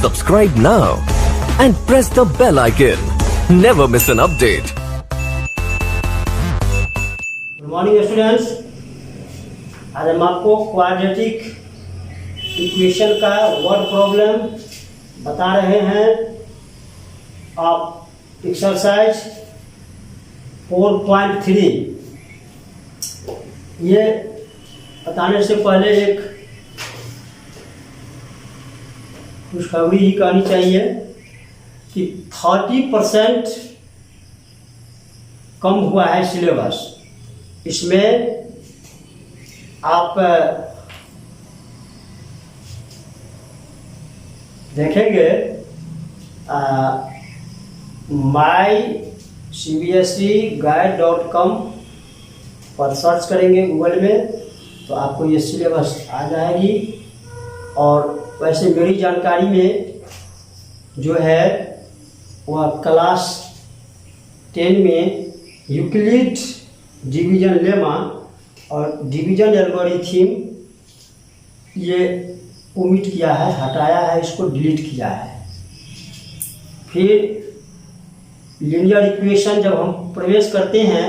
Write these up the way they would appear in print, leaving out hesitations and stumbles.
Subscribe now and press the bell icon. Never miss an update. Good morning students. आज हम आपको quadratic equation का word problem बता रहे हैं। आप एक्सरसाइज 4.3 ये बताने से पहले एक खुशखबरी ही कहनी चाहिए कि 30% कम हुआ है सिलेबस। इसमें आप देखेंगे mycbseguide.com पर सर्च करेंगे गूगल में तो आपको ये सिलेबस आ जाएगी। और वैसे मेरी जानकारी में जो है वह क्लास 10 में यूक्लिड डिवीजन लेमा और डिवीजन एल्गोरिथम ये ओमिट किया है, हटाया है, इसको डिलीट किया है। फिर लीनियर इक्वेशन जब हम प्रवेश करते हैं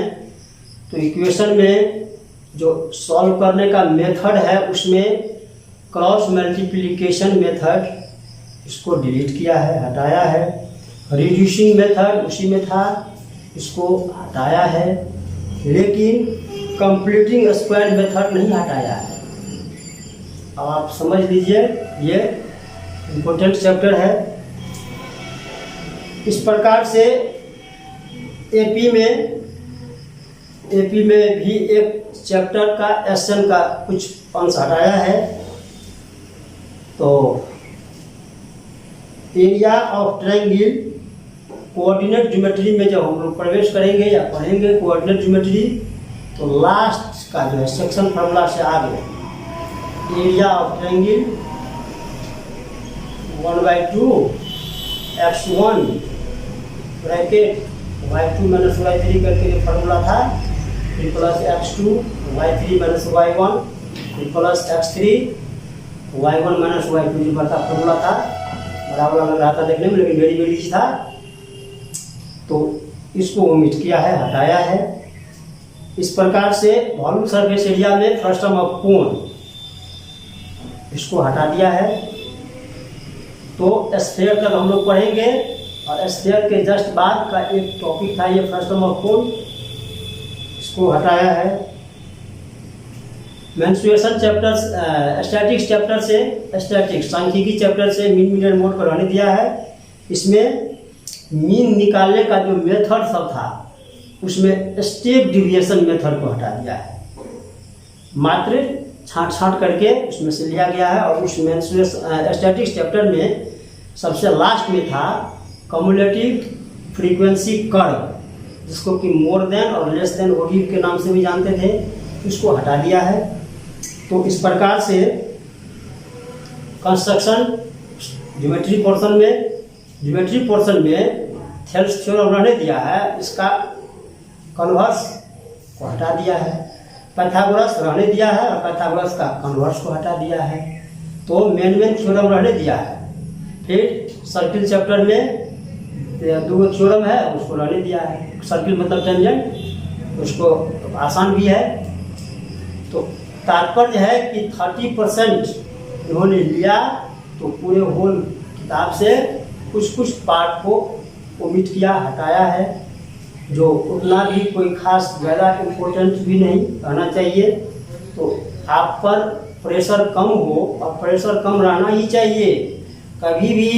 तो इक्वेशन में जो सॉल्व करने का मेथड है उसमें क्रॉस मल्टीप्लिकेशन मेथड इसको डिलीट किया है, हटाया है। रिड्यूसिंग मेथड उसी में था, इसको हटाया है। लेकिन कंप्लीटिंग स्क्वायर मेथड नहीं हटाया है। अब आप समझ लीजिए ये इम्पोर्टेंट चैप्टर है। इस प्रकार से एपी में भी एक चैप्टर का एसएन का कुछ अंश हटाया है। तो area of triangle coordinate geometry में जब हम लोग प्रवेश करेंगे या पढ़ेंगे कोऑर्डिनेट ज्योमेट्री तो लास्ट का जो है सेक्शन फार्मूला से आगे area of triangle 1/2 x1 bracket y2 minus y3 करके ये फार्मूला था, फिर plus x2 y3 minus y1 फिर plus x3 y1 minus y2 जो बड़ा फार्मूला था, बड़ा लग रहा था देखने में लेकिन वेरी इजी था। तो इसको ओमिट किया है, हटाया है। इस प्रकार से वॉल्यूम सरफेस एरिया में फर्स्ट टर्म ऑफ कोण इसको हटा दिया है। तो स्फीयर तक हम लोग पढ़ेंगे और स्फीयर के जस्ट बाद का एक टॉपिक था ये फर्स्ट टर्म ऑफ कोण, इसको हटाया है। मेंस्ट्रुएशन चैप्टर्स स्टैटिक्स चैप्टर से स्टैटिक्स सांख्यिकी चैप्टर से मीन मीडियन मोड को रहने दिया है। इसमें मीन निकालने का जो मेथड सब था उसमें स्टेप डिविएशन मेथड को हटा दिया है। मात्र छांट करके उसमें से लिया गया है। और उस मेंस्ट्रुएशन स्टैटिक्स चैप्टर में सबसे लास्ट में था कम्युलेटिव फ्रीक्वेंसी कर्व, जिसको कि मोर देन और लेस देन ओडिव के नाम से भी जानते थे, उसको हटा दिया है। तो इस प्रकार से कंस्ट्रक्शन ज्योमेट्री पोर्शन में थेल्स थ्योरम रहने दिया है, इसका कन्वर्स को हटा दिया है। पाइथागोरस रहने दिया है और पाइथागोरस का कन्वर्स को हटा दिया है। तो मेन थ्योरम रहने दिया है। फिर सर्किल चैप्टर में दो थ्योरम है उसको रहने दिया है। सर्किल मतलब टेंजेंट, उसको आसान भी है। तो तात्पर्य है कि 30% इन्होंने लिया तो पूरे होल किताब से कुछ पार्ट को ओमिट किया, हटाया है, जो उतना भी कोई खास ज़्यादा इम्पोर्टेंट भी नहीं रहना चाहिए। तो आप पर प्रेशर कम हो और प्रेशर कम रहना ही चाहिए। कभी भी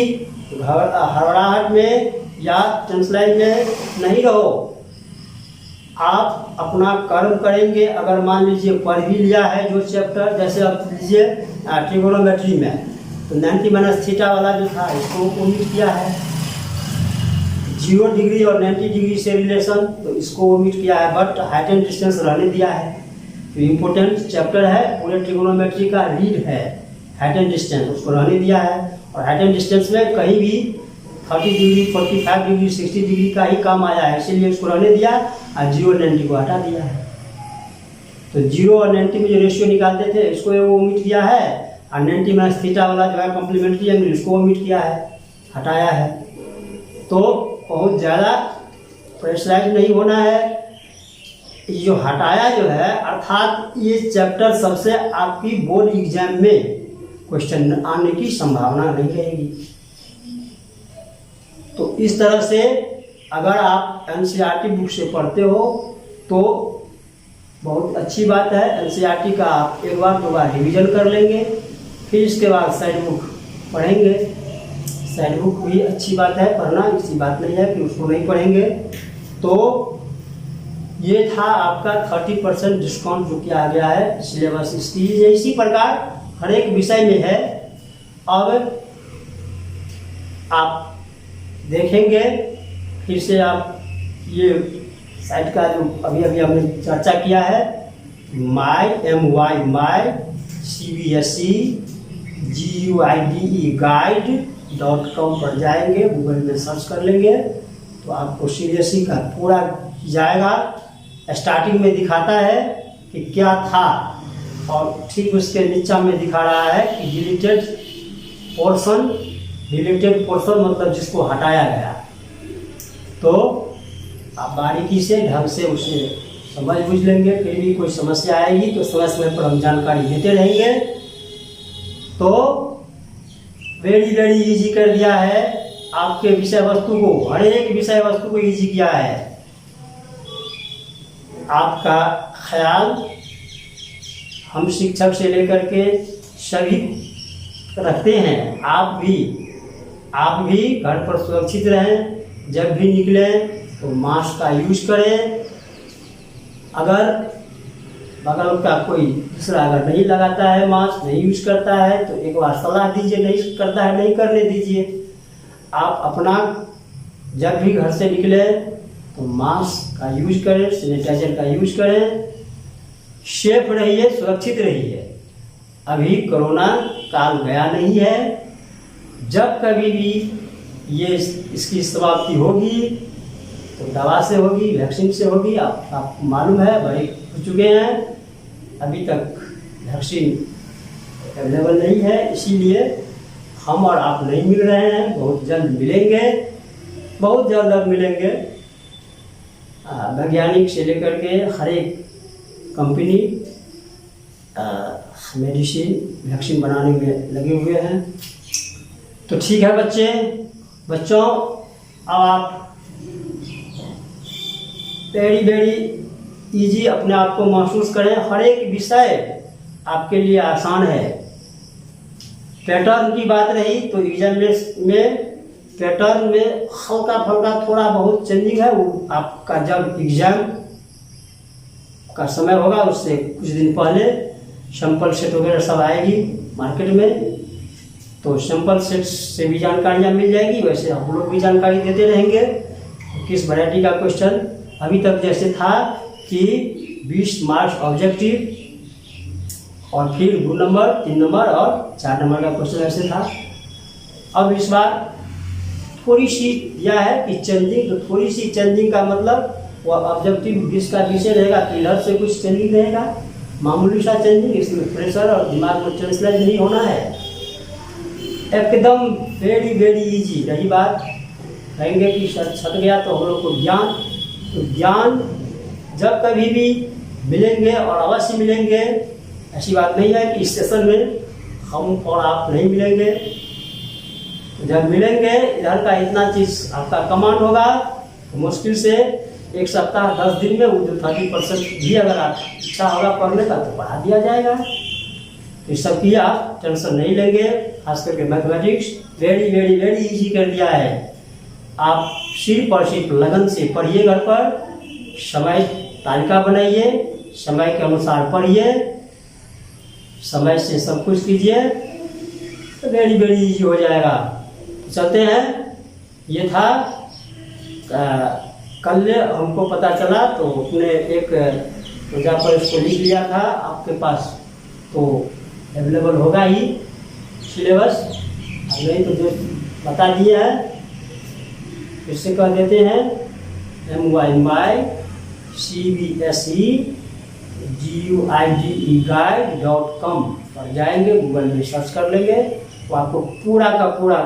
हड़बड़ाहट में या टेंशन में नहीं रहो। आप अपना कर्म करेंगे। अगर मान लीजिए पढ़ भी लिया है जो चैप्टर, जैसे आप लीजिए ट्रिगोनोमेट्री में तो 90 माइनस थीटा वाला जो था इसको ओमिट किया है। 0 डिग्री और 90 डिग्री से रिलेशन तो इसको ओमिट किया है, बट हाइट एंड डिस्टेंस रहने दिया है। तो इम्पोर्टेंट चैप्टर है पूरे ट्रिगोनोमेट्री का, रीड है हाइट एंड डिस्टेंस, उसको रहने दिया है। और हाइट एंड डिस्टेंस में कहीं भी 30 डिग्री 45 डिग्री 60 डिग्री का ही काम आया है, इसीलिए उसको रहने दिया और 0 और 90 को हटा दिया है। तो 0 और 90 में जो रेशियो निकालते थे इसको वो ओमिट किया है और 90 माइनस थीटा वाला जो है कॉम्प्लीमेंट्री एंगल, उसको ओमिट किया है, हटाया है। तो बहुत ज़्यादा प्रेशराइज नहीं होना है। ये जो हटाया जो है, अर्थात ये चैप्टर सबसे आपकी बोर्ड एग्जाम में क्वेश्चन आने की संभावना नहीं रहेगी। तो इस तरह से अगर आप एनसीईआरटी बुक से पढ़ते हो तो बहुत अच्छी बात है। एनसीईआरटी का आप एक बार दो बार रिवीजन कर लेंगे, फिर इसके बाद साइड बुक पढ़ेंगे। साइड बुक भी अच्छी बात है पढ़ना, ऐसी बात नहीं है कि उसको नहीं पढ़ेंगे। तो ये था आपका 30% डिस्काउंट जो किया गया है सिलेबस इसकी। इसी प्रकार हर एक विषय में है। अब आप देखेंगे फिर से, आप ये साइट का जो अभी हमने चर्चा किया है, माई CBSE GUIDE guide.com पर जाएंगे, गूगल में सर्च कर लेंगे तो आपको CBSE का पूरा जाएगा। स्टार्टिंग में दिखाता है कि क्या था, और ठीक उसके नीचा में दिखा रहा है कि डिलीटेड पोर्शन मतलब जिसको हटाया गया। तो आप बारीकी से ढंग से उसे समझ बूझ लेंगे। फिर भी कोई समस्या आएगी तो समय समय पर हम जानकारी देते रहेंगे। तो वेरी इजी कर दिया है आपके विषय वस्तु को, हर एक विषय वस्तु को इजी किया है। आपका ख्याल हम शिक्षक से लेकर के सभी रखते हैं। आप भी घर पर सुरक्षित रहें। जब भी निकलें तो मास्क का यूज करें। अगर बगल का कोई दूसरा अगर नहीं लगाता है, मास्क नहीं यूज करता है, तो एक बार सलाह दीजिए, नहीं करता है नहीं करने दीजिए। आप अपना जब भी घर से निकले तो मास्क का यूज करें, सैनिटाइजर का यूज करें। सेफ रहिए, सुरक्षित रहिए। अभी कोरोना काल गया नहीं है। जब कभी भी ये इसकी समाप्ति होगी तो दवा से होगी, वैक्सीन से होगी। आपको मालूम है, बड़े हो चुके हैं, अभी तक वैक्सीन अवेलेबल नहीं है, इसीलिए हम और आप नहीं मिल रहे हैं। बहुत जल्द मिलेंगे, बहुत जल्द अब मिलेंगे। वैज्ञानिक से लेकर के हर एक कंपनी मेडिसिन वैक्सीन बनाने में लगे हुए हैं। तो ठीक है बच्चों, अब आप वेरी इजी अपने आप को महसूस करें। हर एक विषय आपके लिए आसान है। पैटर्न की बात रही तो एग्जाम में पैटर्न में हल्का फल्का थोड़ा बहुत चेंजिंग है। वो आपका जब एग्जाम का समय होगा उससे कुछ दिन पहले सैंपल सेट वगैरह सब आएगी मार्केट में, तो सैंपल सेट से भी जानकारियाँ मिल जाएगी। वैसे हम लोग भी जानकारी देते रहेंगे किस वैरायटी का क्वेश्चन। अभी तक जैसे था कि 20 मार्क्स ऑब्जेक्टिव और फिर 2 नंबर 3 नंबर और 4 नंबर का क्वेश्चन ऐसे था। अब इस बार थोड़ी सी दिया है कि चेंजिंग, तो थोड़ी सी चेंजिंग का मतलब वो ऑब्जेक्टिव 20 का विषय रहेगा, क्लियर से कुछ चेंजिंग रहेगा, मामूली सा चेंजिंग। इसमें प्रेशर और दिमाग में ट्रांसलेट नहीं होना है, एकदम वेरी इजी। रही बात कहेंगे कि छट गया तो हम लोग को ज्ञान, तो ज्ञान जब कभी भी मिलेंगे और अवश्य मिलेंगे। ऐसी बात नहीं है कि इस सेशन में हम और आप नहीं मिलेंगे। जब मिलेंगे इधर का इतना चीज़ आपका कमांड होगा तो मुश्किल से एक सप्ताह 10 दिन में वो जो 30% भी अगर आप इच्छा होगा पढ़ने का तो पढ़ा दिया जाएगा। तो इस सब की आप टेंशन नहीं लेंगे। खास करके मैथमेटिक्स वेरी इजी कर दिया है। आप सिर्फ और सिर्फ लगन से पढ़िए, घर पर समय तालिका बनाइए, समय के अनुसार पढ़िए, समय से सब कुछ कीजिए, तो वेरी इजी हो जाएगा। चलते हैं। ये था कल हमको पता चला तो अपने एक जगह पर इसको लिख लिया था। आपके पास तो अवेलेबल होगा ही सिलेबस, नहीं तो जो बता दिए हैं फिर से कह देते हैं। MY CBSE GUIDE guide.com और जाएंगे गूगल में सर्च कर लेंगे, वो आपको पूरा का पूरा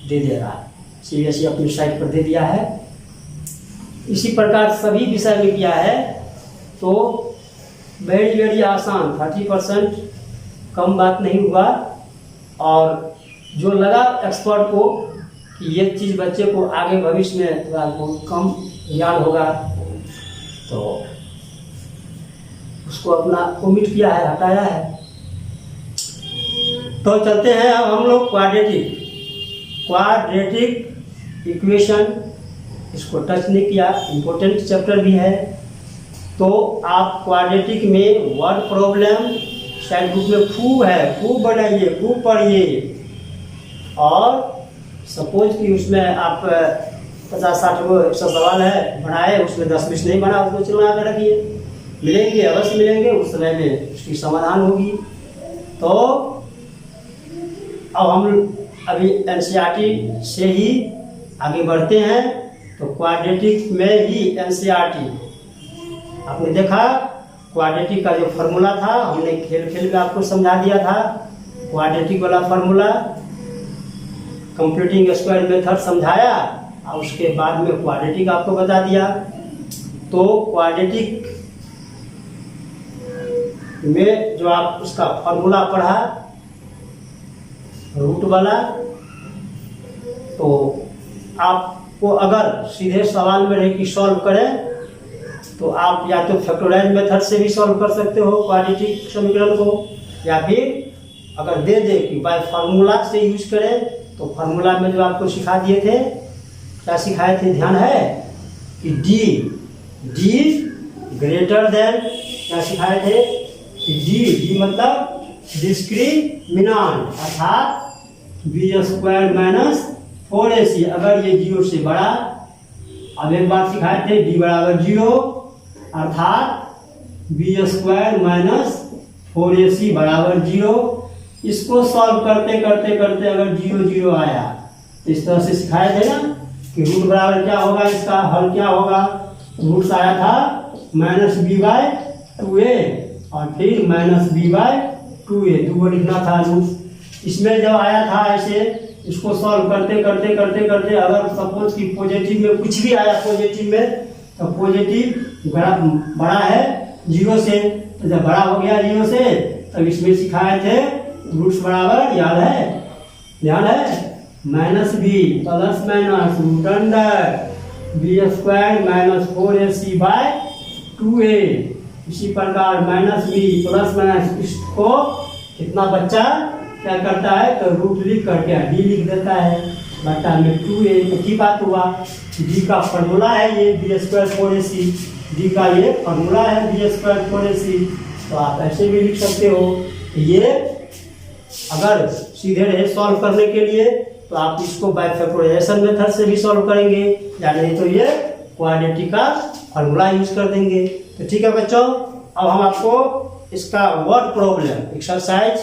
दे दे रहा है, सीबीएसई अपनी साइट पर दे दिया है। इसी प्रकार सभी विषय में किया है, तो वेरी वेरी आसान, 30% कम बात नहीं हुआ। और जो लगा एक्सपर्ट को कि ये चीज़ बच्चे को आगे भविष्य में थोड़ा बहुत कम ज्ञान होगा, तो उसको अपना ओमिट किया है, हटाया है। तो चलते हैं अब हम लोग क्वाड्रेटिक इक्वेशन, इसको टच नहीं किया, इम्पोर्टेंट चैप्टर भी है। तो आप क्वाड्रेटिक में वर्ड प्रॉब्लम शायद बुक में खूब है, खूब बनाइए, खूब पढ़िए। और सपोज कि उसमें आप 50-60 को 100 सवाल है बनाए, उसमें 10-20 नहीं बना, उसको चिलवा कर रखिए, मिलेंगे अवश्य मिलेंगे, उस समय में उसकी समाधान होगी। तो अब हम अभी एनसीईआरटी से ही आगे बढ़ते हैं। तो क्वाड्रेटिक में ही एनसीईआरटी आपने देखा, क्वाड्रेटिक का जो फार्मूला था हमने खेल खेल में आपको समझा दिया था। क्वाड्रेटिक वाला फार्मूला कंप्यूटिंग स्क्वायर मेथड समझाया, और उसके बाद में क्वाड्रेटिक आपको बता दिया। तो क्वाड्रेटिक में जो आप उसका फार्मूला पढ़ा रूट वाला, तो आपको अगर सीधे सवाल में रहे कि सॉल्व करें, तो आप या तो फैक्टराइज मेथड से भी सॉल्व कर सकते हो क्वाड्रेटिक समीकरण को, या फिर अगर दे दे कि बाय फार्मूला से यूज करें, तो फार्मूला में जो आपको सिखा दिए थे, क्या सिखाए थे, ध्यान है कि डी ग्रेटर देन, क्या सिखाए थे कि डी मतलब डिस्क्रिमिनांट, अर्थात b² माइनस 4ac, अगर ये 0 से बड़ा। अब एक बात सिखाए थे d बराबर 0, अर्थात b² माइनस 4ac बराबर 0। इसको सॉल्व करते करते करते अगर 0 0 आया, तो इस तरह से सिखाए थे ना कि रूट बराबर क्या होगा, इसका हल क्या होगा। रूट से आया था -b/2a और फिर -b/2a, 2 लिखना था रूट। इसमें जब आया था ऐसे, इसको सॉल्व करते करते करते करते अगर सपोज कि पॉजिटिव में कुछ भी आया, पॉजिटिव में, तो पॉजिटिव बड़ा है 0 से, तो जब बड़ा हो गया 0 से, तब इसमें सिखाए थे रूट्स बराबर, याद है, ध्यान है, -b plus minus root under b² minus 4ac/2a। इसी प्रकार -b प्लस माइनस, इसको कितना बच्चा क्या करता है, तो रूट लिख करके d लिख देता है, बट्टा में 2a। तो की बात हुआ, d का फॉर्मूला है ये b² 4ac, d का ये फॉर्मूला है b² 4ac। तो आप ऐसे भी लिख सकते हो। ये अगर सीधे रहे सॉल्व करने के लिए, तो आप इसको बाय फैक्टराइजेशन मेथड से भी सॉल्व करेंगे, या नहीं तो ये क्वाड्रेटिक का फॉर्मूला यूज कर देंगे। तो ठीक है बच्चों, अब हम आपको इसका वर्ड प्रॉब्लम एक्सरसाइज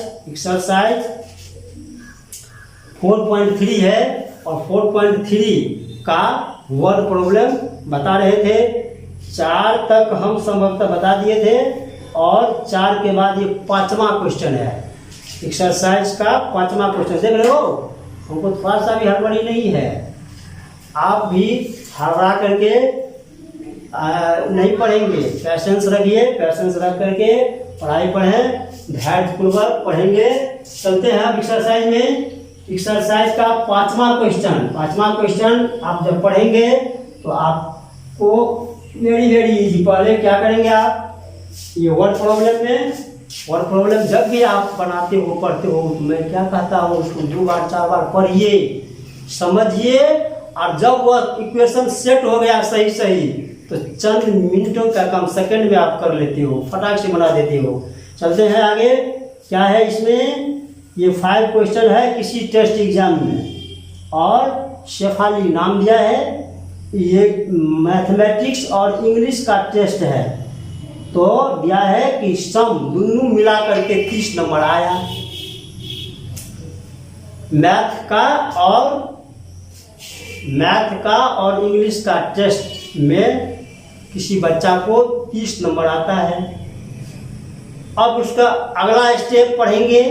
4.3 है, और 4.3 का वर्ड प्रॉब्लम बता रहे थे। 4 तक हम संभवतः बता दिए थे, और 4 के बाद ये 5वां क्वेश्चन है, एक्सरसाइज का 5वां क्वेश्चन। देख रहे हो, हमको थोड़ा सा भी हड़बड़ी नहीं है, आप भी हड़बड़ा करके नहीं पढ़ेंगे, पैसेंस रखिए, पैसेंस रख करके पढ़ाई पढ़ें, धैर्यपूर्वक पढ़ेंगे। चलते हैं अब एक्सरसाइज में। एक्सरसाइज का 5वां क्वेश्चन आप जब पढ़ेंगे तो आपको वेरी इजी। पहले क्या करेंगे आप, ये वर्ड प्रॉब्लम जब भी आप बनाते हो, पढ़ते हो, तो मैं क्या कहता हूँ, उसको 2 बार 4 बार पढ़िए, समझिए, और जब वह इक्वेशन सेट हो गया सही, तो चंद मिनटों का काम, सेकंड में आप कर लेते हो, फटाक से बना देते हो। चलते हैं आगे, क्या है इसमें, ये 5 क्वेश्चन है किसी टेस्ट एग्जाम में, और शेफाली नाम दिया है, ये मैथमेटिक्स और इंग्लिश का टेस्ट है। तो दिया है कि सम दोनों मिला करके 30 नंबर आया, मैथ का और इंग्लिश का टेस्ट में किसी बच्चा को 30 नंबर आता है। अब उसका अगला स्टेप पढ़ेंगे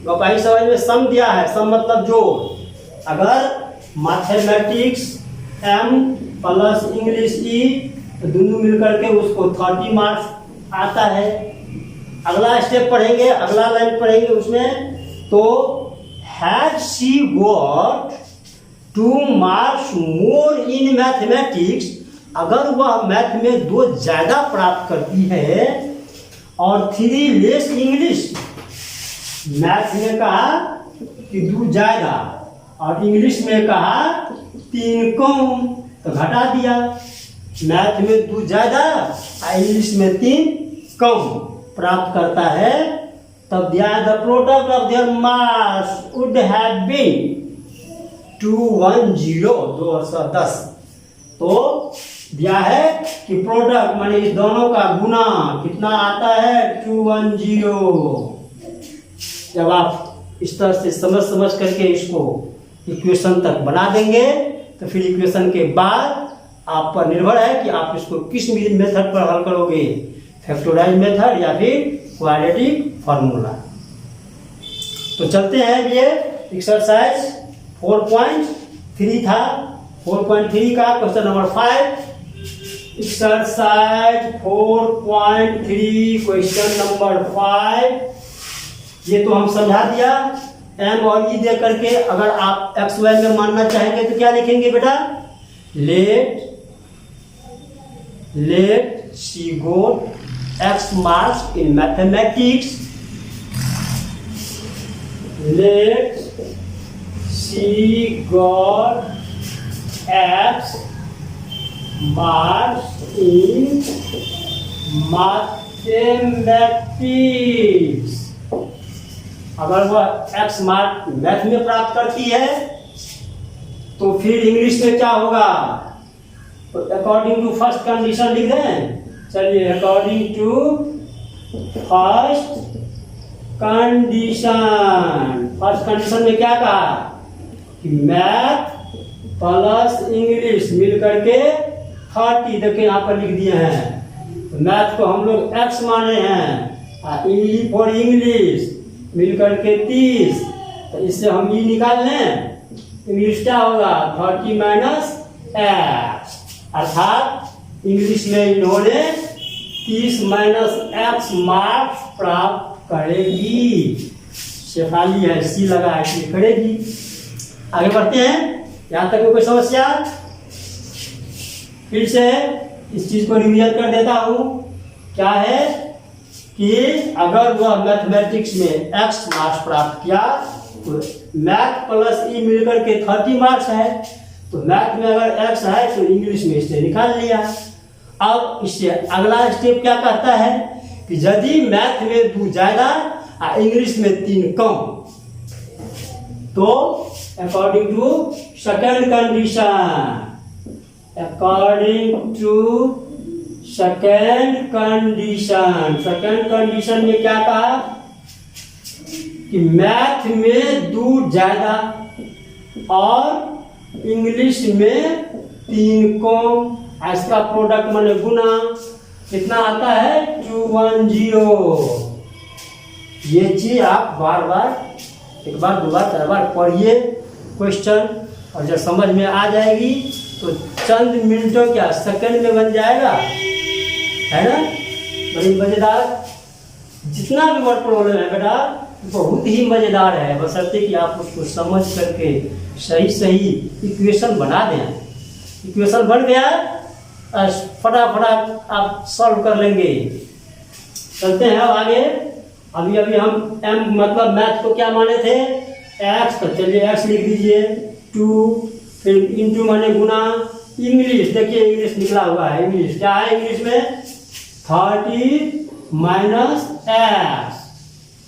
वही समझ में सम दिया है, सम मतलब जोड़। अगर मैथमेटिक्स एम प्लस इंग्लिश ई तो दोनों मिलकर के उसको 30 मार्क्स आता है। अगला स्टेप पढ़ेंगे, अगला लाइन पढ़ेंगे उसमें, तो had she got 2 marks more in mathematics, अगर वह मैथ में 2 ज़्यादा प्राप्त करती है, और 3 लेस इंग्लिश, मैथ में कहा कि 2 ज़्यादा और इंग्लिश में कहा 3 कम, तो घटा दिया। मैथ में 2 ज़्यादा और इंग्लिश में 3 कम प्राप्त करता है, तब the product of their marks would have been 210 210। तो दिया है कि प्रोडक्ट माने इस दोनों का गुना कितना आता है 210। जब आप इस तरह से समझ करके इसको इक्वेशन तक बना देंगे तो फिर इक्वेशन के बाद आप पर निर्भर है कि आप इसको किस मेथड पर हल करोगे, फैक्टराइज मेथड या फिर क्वाड्रेटिक फार्मूला। तो चलते हैं, ये एक्सरसाइज 4.3 था। 4.3 का question number 5, exercise 4.3 question number 5। ये तो हम समझा दिया, एम और ई दे करके। अगर आप एक्स वाई में मानना चाहेंगे तो क्या लिखेंगे बेटा, let she got X marks in mathematics, let she got X marks in mathematics. अगर वह एक्स मार्क मैथ में प्राप्त करती है तो फिर इंग्लिश में क्या होगा, तो अकॉर्डिंग टू फर्स्ट कंडीशन लिख दें। चलिए, अकॉर्डिंग टू फर्स्ट कंडीशन में क्या कहा कि मैथ प्लस इंग्लिश मिल करके 30, देखिए यहाँ पर लिख दिए हैं। तो मैथ को हम लोग एक्स माने हैं और इंग्लिश फॉर इंग्लिश मिल करके 30, तो इससे हम ये निकाल लें, इंग्लिश क्या होगा 30 माइनस एक्स, अर्थात इंग्लिश में इन्होंने 30 माइनस एक्स मार्क्स प्राप्त करेगी। शेफाली है, सी लगा है कि करेगी। आगे बढ़ते हैं, यहाँ तक कोई समस्या? फिर से इस चीज को रिवीजन कर देता हूँ। क्या है कि अगर वह मैथमेटिक्स में एक्स मार्क्स प्राप्त किया तो मैथ प्लस ई मिलकर के 30 मार्क्स है, तो मैथ में अगर एक्स है तो इंग्लिश में इससे निकाल लिया। अब इससे अगला स्टेप क्या कहता है कि यदि मैथ में 2 ज़्यादा और इंग्लिश में 3 कम, तो according to second condition, according to second condition में क्या कहा कि मैथ में 2 ज़्यादा और इंग्लिश में 3 कम, इसका प्रोडक्ट माने गुना कितना आता है 210। ये चीज आप बार बार, एक बार 2 बार 4 बार पढ़िए क्वेश्चन, और जब समझ में आ जाएगी तो चंद मिनटों क्या सेकंड में बन जाएगा, है ना। बड़ी मजेदार, जितना भी वर्ड प्रॉब्लम है बेटा बहुत ही मजेदार है, बशर्ते कि आप उसको समझ करके सही इक्वेशन बना दें। इक्वेशन बन गया, फटाफट आप सॉल्व कर लेंगे। चलते हैं अब आगे। अभी हम एम मतलब मैथ को क्या माने थे एक्स, तो चलिए एक्स लिख दीजिए 2, फिर इंटू माने गुना, इंग्लिश देखिए इंग्लिश निकला हुआ है। इंग्लिश क्या है, इंग्लिश में 30 माइनस एक्स,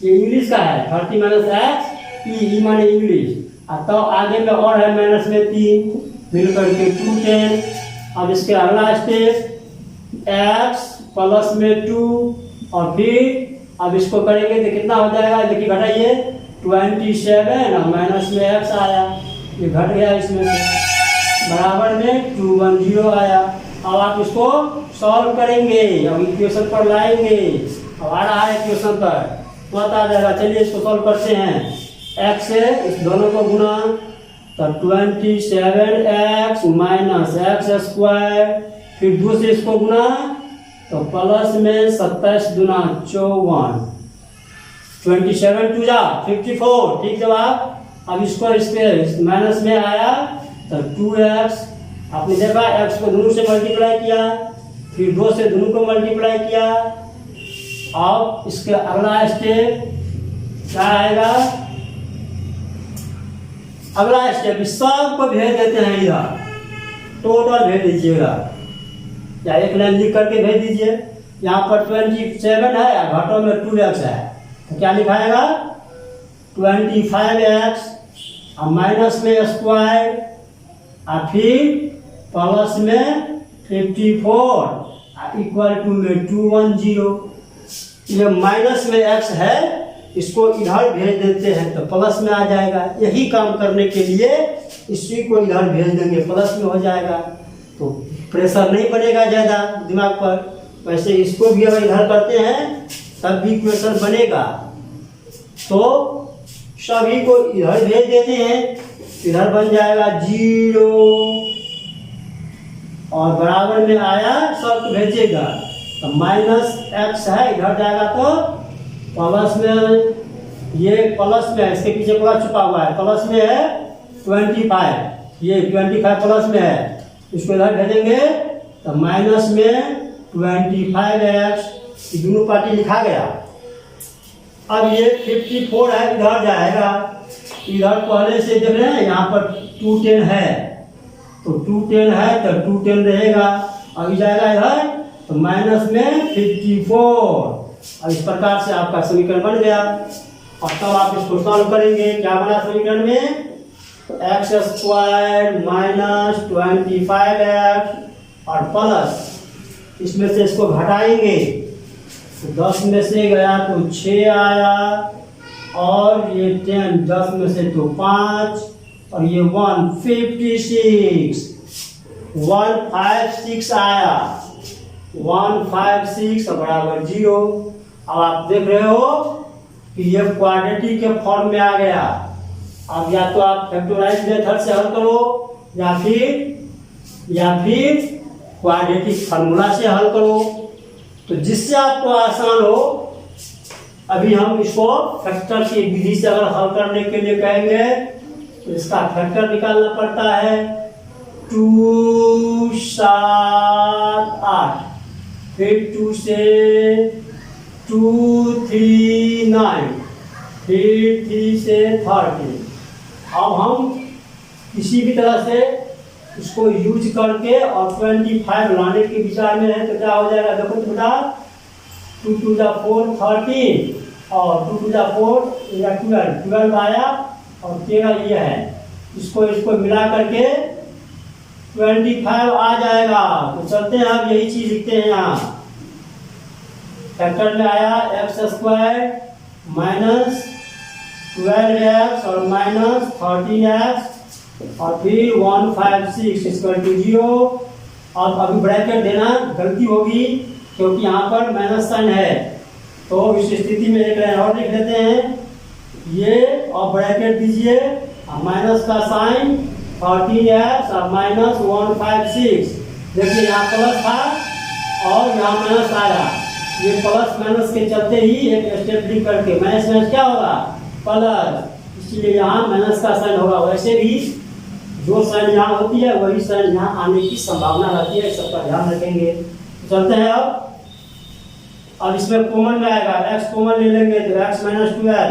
ये इंग्लिश का है 30 माइनस एक्स, ई माने इंग्लिश, और तो आगे में और है माइनस में 3 मिलकर के 210। अब इसके अगला स्टेप एक्स प्लस में 2, और फिर अब इसको करेंगे तो कितना हो जाएगा, देखिए घटाइए 27 और माइनस में एक्स आया, ये घट गया इसमें से, बराबर में 210 आया। अब आप इसको सॉल्व करेंगे, अब इक्वेशन पर लाएंगे। अब आ रहा है इक्वेशन पर तुरंत आ जाएगा। चलिए इसको सॉल्व करते हैं। x से इस दोनों को गुना, तो 27x माइनस एक्स स्क्वायर, फिर 2 से इसको गुना, तो प्लस में 27 दूना 54, 27 2 जा 54, ठीक जवाब। अब इसको इसके माइनस में आया तो 2x, आपने देखा x को दोनों से मल्टीप्लाई किया, फिर 2 से दोनों को मल्टीप्लाई किया। अब इसके अगला स्टेप क्या आएगा? अगला स्टेप सबको भेज देते हैं इधर, टोटल भेज दीजिएगा या एक लाइन लिख करके भेज दीजिए। यहाँ पर 27 है, घटों में 2x है, तो क्या लिखाएगा? 25x और माइनस में स्क्वायर और फिर प्लस में 54 और इक्वल टू में 210। ये माइनस में x है, इसको इधर भेज देते हैं तो प्लस में आ जाएगा। यही काम करने के लिए इसी को इधर भेज देंगे, प्लस में हो जाएगा, तो प्रेशर नहीं बनेगा ज़्यादा दिमाग पर। वैसे इसको भी अगर इधर करते हैं तब भी प्रेशर बनेगा। तो सभी को इधर भेज देते हैं, इधर बन जाएगा 0 और बराबर में आया, सब भेजेगा तो माइनस x है, इधर जाएगा तो प्लस में, ये प्लस में है, इसके पीछे प्लस छुपा हुआ है, प्लस में है 25, ये 25 प्लस में है, इसको इधर भेजेंगे तो माइनस में 25x, दोनों पार्टी लिखा गया। अब ये 54 है, इधर जाएगा, इधर पहले से देख रहे हैं यहाँ पर 210 है, तो 210 है तो 210 रहेगा, अभी जाएगा इधर तो माइनस में 54। और इस प्रकार से आपका समीकरण बन गया। और तब आप इसको सॉल्व करेंगे, क्या बना समीकरण में? एक्स स्क्वायर माइनस 25x और प्लस इसमें से इसको घटाएंगे तो 10 में से गया तो 6 आया, और ये 10 10 में से तो 5, और ये 156 आया, 156 बराबर 0। अब आप देख रहे हो कि ये क्वाड्रेटिक के फॉर्म में आ गया। अब या तो आप फैक्टराइज मेथड से हल करो या फिर क्वाड्रेटिक फार्मूला से हल करो, तो जिससे आपको आसान हो। अभी हम इसको फैक्टर की विधि से अगर हल करने के लिए कहेंगे तो इसका फैक्टर निकालना पड़ता है 2 7 8, फिर 2 से 2 3 9, फिर 3 से 30। अब हम किसी भी तरह से इसको यूज करके और 25 लाने के विचार में है तो क्या हो जाएगा? देखो बेटा, 2 2 4 13 और 2 2 4 12 आया और 13 ये है, इसको मिला करके 25 आ जाएगा। तो चलते हैं, अब यही चीज लिखते हैं यहाँ। फैक्टर में आया एक्स स्क्वायर माइनस 12x और माइनस 13x और फिर 156 इक्वल टू 0। और अभी ब्रैकेट देना गलती होगी क्योंकि यहाँ पर माइनस साइन है, तो इस स्थिति में एक लाइन और लिख देते हैं, ये और ब्रैकेट दीजिए, माइनस का साइन 13x और माइनस 156। देखिए यहाँ प्लस था और यहाँ माइनस आया, ये प्लस माइनस के चलते ही एक स्टेप लिख करके माइनस माइनस क्या होगा? प्लस, इसलिए यहाँ माइनस का साइन होगा। वैसे भी जो साइन यहाँ होती है वही साइन यहाँ आने की संभावना रहती है, सबका ध्यान रखेंगे। चलते हैं अब इसमें कॉमन में आएगा, x कॉमन ले लेंगे तो x माइनस 12,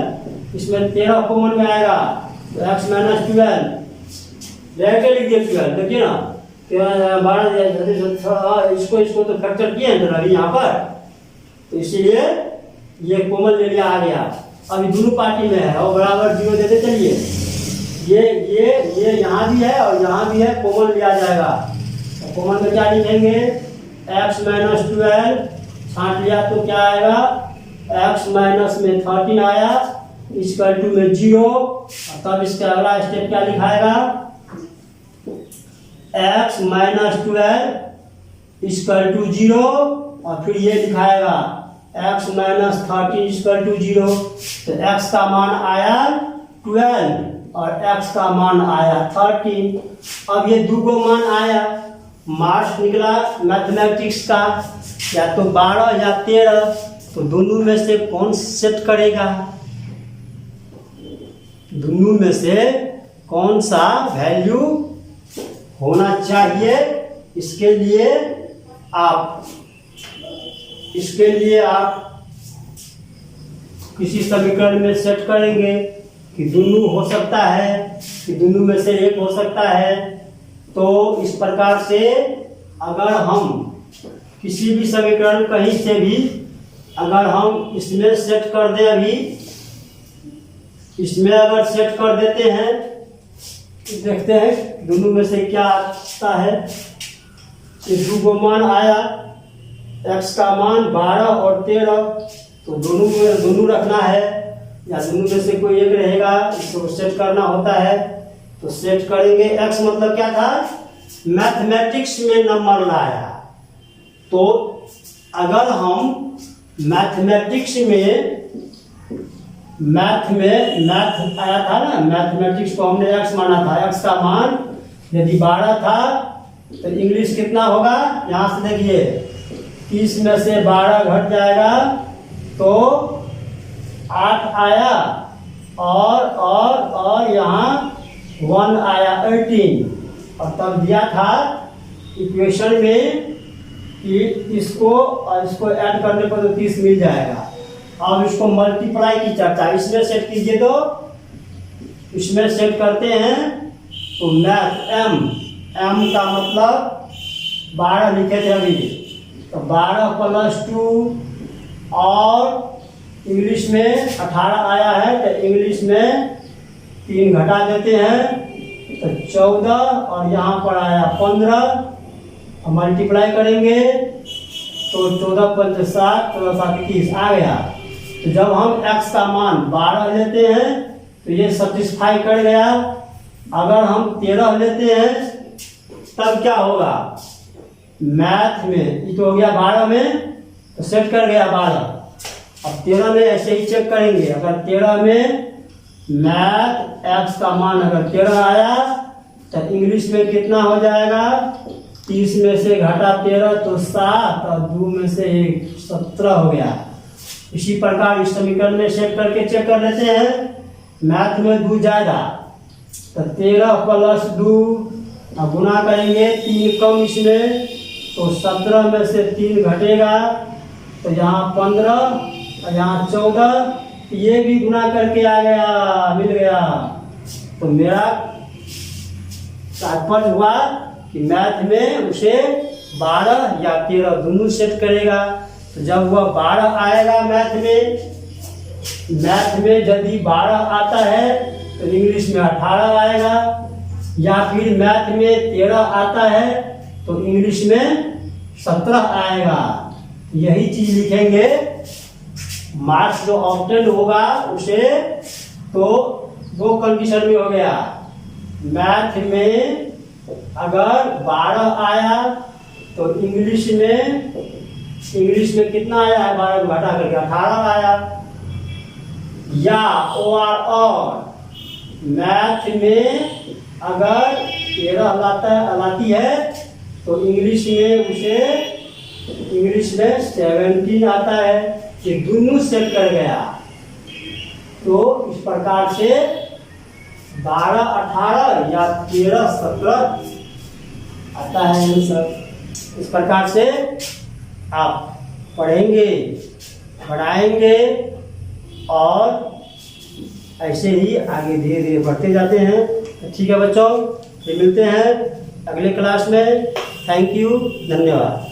इसमें 13 कॉमन में आएगा तो x माइनस 12 लेके लिख दिए 12। देखिए ना 12, इसको तो फैक्टर किए हैं अभी यहाँ पर, तो इसीलिए ये कॉमन ले लिया आ गया। अभी दोनों पार्टी में है और बराबर 0 देते चलिए, ये यहाँ भी है और यहाँ भी है, कॉमन लिया जाएगा। तो कॉमन में क्या लिखेंगे? x माइनस 12 छांट लिया तो क्या आएगा? x माइनस में 13 आया, इक्वल टू में 0। और तब इसका अगला स्टेप क्या लिखाएगा? x माइनस 12 इक्वल टू 0 और फिर ये लिखाएगा x माइनस 13 इक्वल टू 0। तो x का मान आया 12 और x का मान आया 13। अब ये दो गो मान आया, मार्क्स निकला मैथमेटिक्स का या तो 12 या 13, तो दोनों में से कौन सेट करेगा, दोनों में से कौन सा वैल्यू होना चाहिए, इसके लिए आप किसी समीकरण में सेट करेंगे कि दोनों हो सकता है कि दोनों में से एक हो सकता है। तो इस प्रकार से अगर हम किसी भी समीकरण कहीं से भी अगर हम इसमें सेट कर दें, अभी इसमें अगर सेट कर देते हैं, देखते हैं दोनों में से क्या आता है। इस दो मान आया, x का मान 12 और 13, तो दोनों रखना है या दोनों में से कोई एक रहेगा, इसको सेट करना होता है। तो सेट करेंगे, x मतलब क्या था, मैथमेटिक्स में नंबर लाया। तो अगर हम मैथमेटिक्स में मैथ आया था ना, मैथमेटिक्स को हमने x माना था, x का मान यदि 12 था तो इंग्लिश कितना होगा, यहाँ से देखिए 30 में से 12 घट जाएगा तो 8 आया और यहाँ 1 आया 18। और तब दिया था इक्वेशन में कि इसको और इसको ऐड करने पर तो 30 मिल जाएगा। अब इसको मल्टीप्लाई की चर्चा इसमें सेट कीजिए, तो इसमें सेट करते हैं तो मैथ m का मतलब 12 लिखे थे अभी, तो 12 प्लस 2 और इंग्लिश में 18 आया है, तो इंग्लिश में 3 घटा देते हैं तो 14 और यहाँ पर आया 15, मल्टीप्लाई करेंगे तो 14 पंच 7, 14 7 21 आ गया। तो जब हम x का मान 12 लेते हैं तो ये सेटिस्फाई कर गया। अगर हम 13 लेते हैं तब क्या होगा, मैथ में ये तो हो गया 12 में, तो सेट कर गया 12। अब 13 में ऐसे ही चेक करेंगे, अगर 13 में मैथ x का मान अगर 13 आया तो इंग्लिश में कितना हो जाएगा, 30 में से घटा 13 तो 7 और 2 में से 1 17 हो गया। इसी प्रकार इस समीकरण में सेट करके चेक कर लेते हैं। मैथ में 2 ज़्यादा तो 13 प्लस 2 अब गुना करेंगे, 3 कम इसमें तो 17 में से 3 घटेगा तो यहाँ 15 और यहाँ 14, ये भी गुना करके आ गया, मिल गया। तो मेरा तात्पर्य हुआ कि मैथ में उसे 12 या 13 दोनों सेट करेगा। तो जब वह 12 आएगा मैथ में यदि 12 आता है तो इंग्लिश में 18 आएगा, या फिर मैथ में 13 आता है तो इंग्लिश में 17 आएगा। यही चीज लिखेंगे, मार्क्स जो ऑब्टेन होगा उसे तो 2 कंडीशन में हो गया। मैथ में अगर 12 आया तो इंग्लिश में कितना आया है, 12 को घटा करके 18 आया, या और मैथ में अगर 13 लाती है तो इंग्लिश में 17 आता है। ये दोनों सेट कर गया। तो इस प्रकार से 12 18 या 13 17 आता है आंसर। इस प्रकार से आप पढ़ेंगे, पढ़ाएंगे और ऐसे ही आगे धीरे धीरे बढ़ते जाते हैं। तो ठीक है बच्चों, फिर मिलते हैं अगले क्लास में। थैंक यू, धन्यवाद।